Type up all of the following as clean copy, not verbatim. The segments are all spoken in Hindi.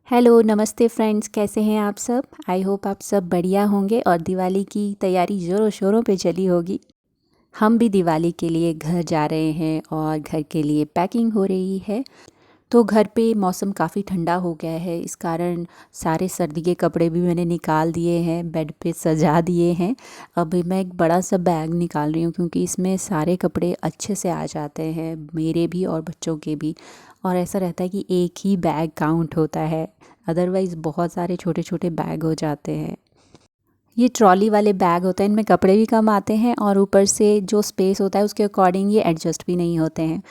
हेलो नमस्ते फ्रेंड्स, कैसे हैं आप सब। आई होप आप सब बढ़िया होंगे और दिवाली की तैयारी ज़ोरों शोरों पे चली होगी। हम भी दिवाली के लिए घर जा रहे हैं और घर के लिए पैकिंग हो रही है। तो घर पे मौसम काफ़ी ठंडा हो गया है, इस कारण सारे सर्दी के कपड़े भी मैंने निकाल दिए हैं, बेड पे सजा दिए हैं। अभी मैं एक बड़ा सा बैग निकाल रही हूँ क्योंकि इसमें सारे कपड़े अच्छे से आ जाते हैं, मेरे भी और बच्चों के भी। और ऐसा रहता है कि एक ही बैग काउंट होता है, अदरवाइज़ बहुत सारे छोटे छोटे बैग हो जाते हैं। ये ट्रॉली वाले बैग होते हैं, इनमें कपड़े भी कम आते हैं और ऊपर से जो स्पेस होता है उसके अकॉर्डिंग ये एडजस्ट भी नहीं होते हैं।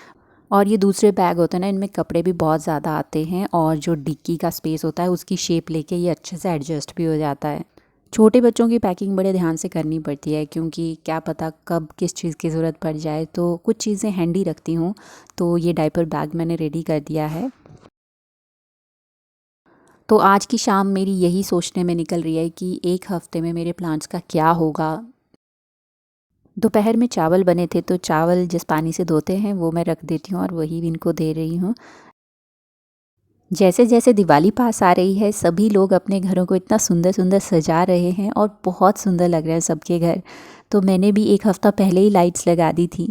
और ये दूसरे बैग होते हैं ना, इनमें कपड़े भी बहुत ज़्यादा आते हैं और जो डिक्की का स्पेस होता है उसकी शेप लेके ये अच्छे से एडजस्ट भी हो जाता है। छोटे बच्चों की पैकिंग बड़े ध्यान से करनी पड़ती है क्योंकि क्या पता कब किस चीज़ की ज़रूरत पड़ जाए, तो कुछ चीज़ें हैंडी रखती हूँ। तो ये डायपर बैग मैंने रेडी कर दिया है। तो आज की शाम मेरी यही सोचने में निकल रही है कि एक हफ्ते में मेरे प्लांट्स का क्या होगा। दोपहर में चावल बने थे, तो चावल जिस पानी से धोते हैं वो मैं रख देती हूँ और वही इनको दे रही हूँ। जैसे जैसे दिवाली पास आ रही है, सभी लोग अपने घरों को इतना सुंदर सुंदर सजा रहे हैं और बहुत सुंदर लग रहे हैं सबके घर। तो मैंने भी एक हफ़्ता पहले ही लाइट्स लगा दी थी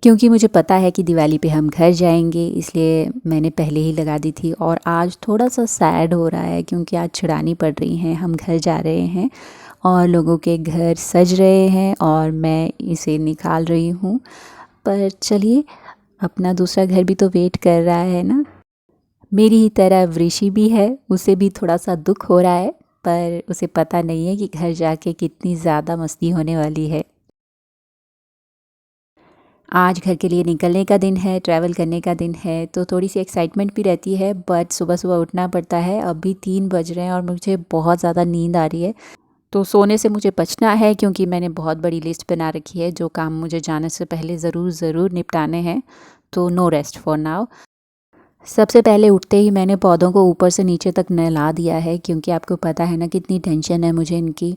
क्योंकि मुझे पता है कि दिवाली पे हम घर जाएंगे, इसलिए मैंने पहले ही लगा दी थी। और आज थोड़ा सा सैड हो रहा है क्योंकि आज छुड़ानी पड़ रही हैं, हम घर जा रहे हैं और लोगों के घर सज रहे हैं और मैं इसे निकाल रही हूँ। पर चलिए, अपना दूसरा घर भी तो वेट कर रहा है ना। मेरी ही तरह वृषि भी है, उसे भी थोड़ा सा दुख हो रहा है, पर उसे पता नहीं है कि घर जाके कितनी ज़्यादा मस्ती होने वाली है। आज घर के लिए निकलने का दिन है, ट्रैवल करने का दिन है, तो थोड़ी सी एक्साइटमेंट भी रहती है। बट सुबह सुबह उठना पड़ता है, अभी 3 बज रहे हैं और मुझे बहुत ज़्यादा नींद आ रही है। तो सोने से मुझे बचना है क्योंकि मैंने बहुत बड़ी लिस्ट बना रखी है, जो काम मुझे जाने से पहले ज़रूर ज़रूर निपटाने हैं। तो नो रेस्ट फॉर नाउ। सबसे पहले उठते ही मैंने पौधों को ऊपर से नीचे तक नहला दिया है क्योंकि आपको पता है ना कितनी टेंशन है मुझे इनकी।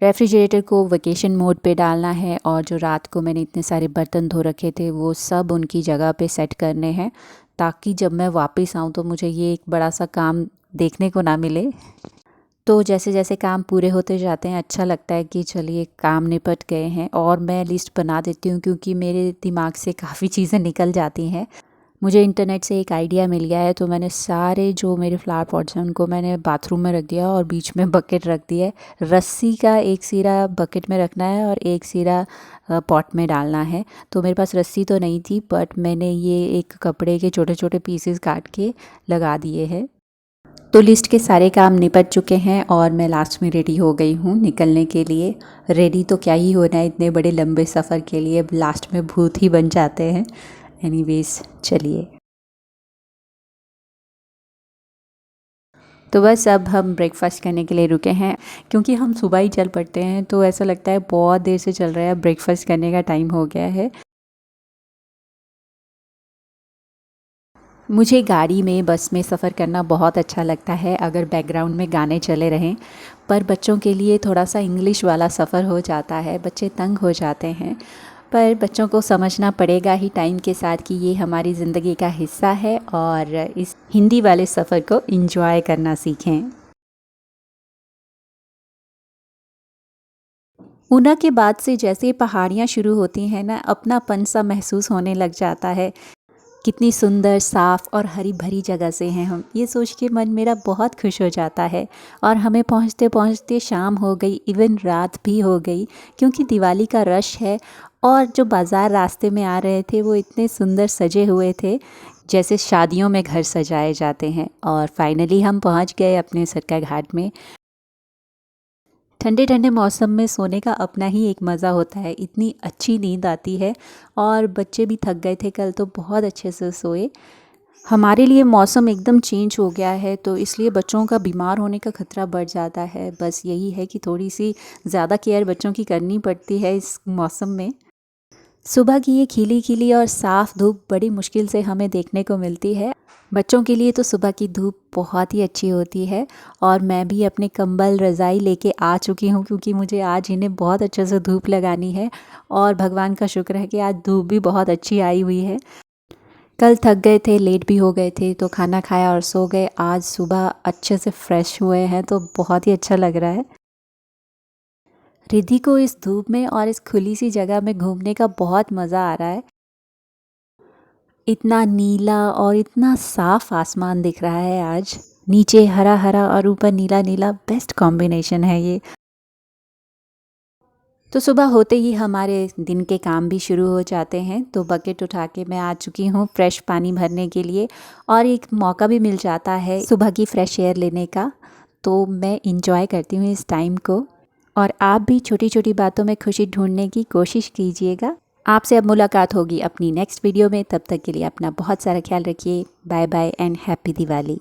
रेफ्रिजरेटर को वेकेशन मोड पे डालना है और जो रात को मैंने इतने सारे बर्तन धो रखे थे वो सब उनकी जगह पे सेट करने हैं, ताकि जब मैं वापस आऊँ तो मुझे ये एक बड़ा सा काम देखने को ना मिले। तो जैसे जैसे काम पूरे होते जाते हैं अच्छा लगता है कि चलिए काम निपट गए हैं, और मैं लिस्ट बना देती हूँ क्योंकि मेरे दिमाग से काफ़ी चीज़ें निकल जाती हैं। मुझे इंटरनेट से एक आइडिया मिल गया है, तो मैंने सारे जो मेरे फ्लावर पॉट्स हैं उनको मैंने बाथरूम में रख दिया और बीच में बकेट रख दिया है। रस्सी का एक सिरा बकेट में रखना है और एक सिरा पॉट में डालना है। तो मेरे पास रस्सी तो नहीं थी, बट मैंने ये एक कपड़े के छोटे छोटे पीसेस काट के लगा दिए हैं। तो लिस्ट के सारे काम निपट चुके हैं और मैं लास्ट में रेडी हो गई हूँ निकलने के लिए। रेडी तो क्या ही होना है, इतने बड़े लंबे सफ़र के लिए लास्ट में भूत ही बन जाते हैं। एनीवेज, चलिए। तो बस अब हम ब्रेकफास्ट करने के लिए रुके हैं क्योंकि हम सुबह ही चल पड़ते हैं, तो ऐसा लगता है बहुत देर से चल रहा है, ब्रेकफास्ट करने का टाइम हो गया है। मुझे गाड़ी में, बस में सफ़र करना बहुत अच्छा लगता है अगर बैकग्राउंड में गाने चले रहें। पर बच्चों के लिए थोड़ा सा इंग्लिश वाला सफ़र हो जाता है, बच्चे तंग हो जाते हैं। पर बच्चों को समझना पड़ेगा ही टाइम के साथ कि ये हमारी ज़िंदगी का हिस्सा है और इस हिंदी वाले सफ़र को एंजॉय करना सीखें। ऊना के बाद से जैसे पहाड़ियाँ शुरू होती हैं ना, अपनापन सा महसूस होने लग जाता है। कितनी सुंदर, साफ़ और हरी भरी जगह से हैं हम, ये सोच के मन मेरा बहुत खुश हो जाता है। और हमें पहुँचते पहुँचते शाम हो गई, इवन रात भी हो गई क्योंकि दिवाली का रश है। और जो बाज़ार रास्ते में आ रहे थे वो इतने सुंदर सजे हुए थे, जैसे शादियों में घर सजाए जाते हैं। और फाइनली हम पहुँच गए अपने सरका घाट में। ठंडे ठंडे मौसम में सोने का अपना ही एक मज़ा होता है, इतनी अच्छी नींद आती है। और बच्चे भी थक गए थे कल, तो बहुत अच्छे से सोए। हमारे लिए मौसम एकदम चेंज हो गया है, तो इसलिए बच्चों का बीमार होने का खतरा बढ़ जाता है। बस यही है कि थोड़ी सी ज़्यादा केयर बच्चों की करनी पड़ती है इस मौसम में। सुबह की ये खिली खिली और साफ़ धूप बड़ी मुश्किल से हमें देखने को मिलती है। बच्चों के लिए तो सुबह की धूप बहुत ही अच्छी होती है। और मैं भी अपने कंबल रज़ाई लेके आ चुकी हूँ क्योंकि मुझे आज इन्हें बहुत अच्छे से धूप लगानी है। और भगवान का शुक्र है कि आज धूप भी बहुत अच्छी आई हुई है। कल थक गए थे, लेट भी हो गए थे, तो खाना खाया और सो गए। आज सुबह अच्छे से फ्रेश हुए हैं तो बहुत ही अच्छा लग रहा है। रिद्धि को इस धूप में और इस खुली सी जगह में घूमने का बहुत मज़ा आ रहा है। इतना नीला और इतना साफ आसमान दिख रहा है आज। नीचे हरा हरा और ऊपर नीला नीला, बेस्ट कॉम्बिनेशन है ये। तो सुबह होते ही हमारे दिन के काम भी शुरू हो जाते हैं। तो बकेट उठा के मैं आ चुकी हूँ फ्रेश पानी भरने के लिए, और एक मौका भी मिल जाता है सुबह की फ्रेश एयर लेने का। तो मैं इंजॉय करती हूँ इस टाइम को। और आप भी छोटी छोटी बातों में खुशी ढूंढने की कोशिश कीजिएगा। आपसे अब मुलाकात होगी अपनी नेक्स्ट वीडियो में। तब तक के लिए अपना बहुत सारा ख्याल रखिए। Bye bye and happy Diwali.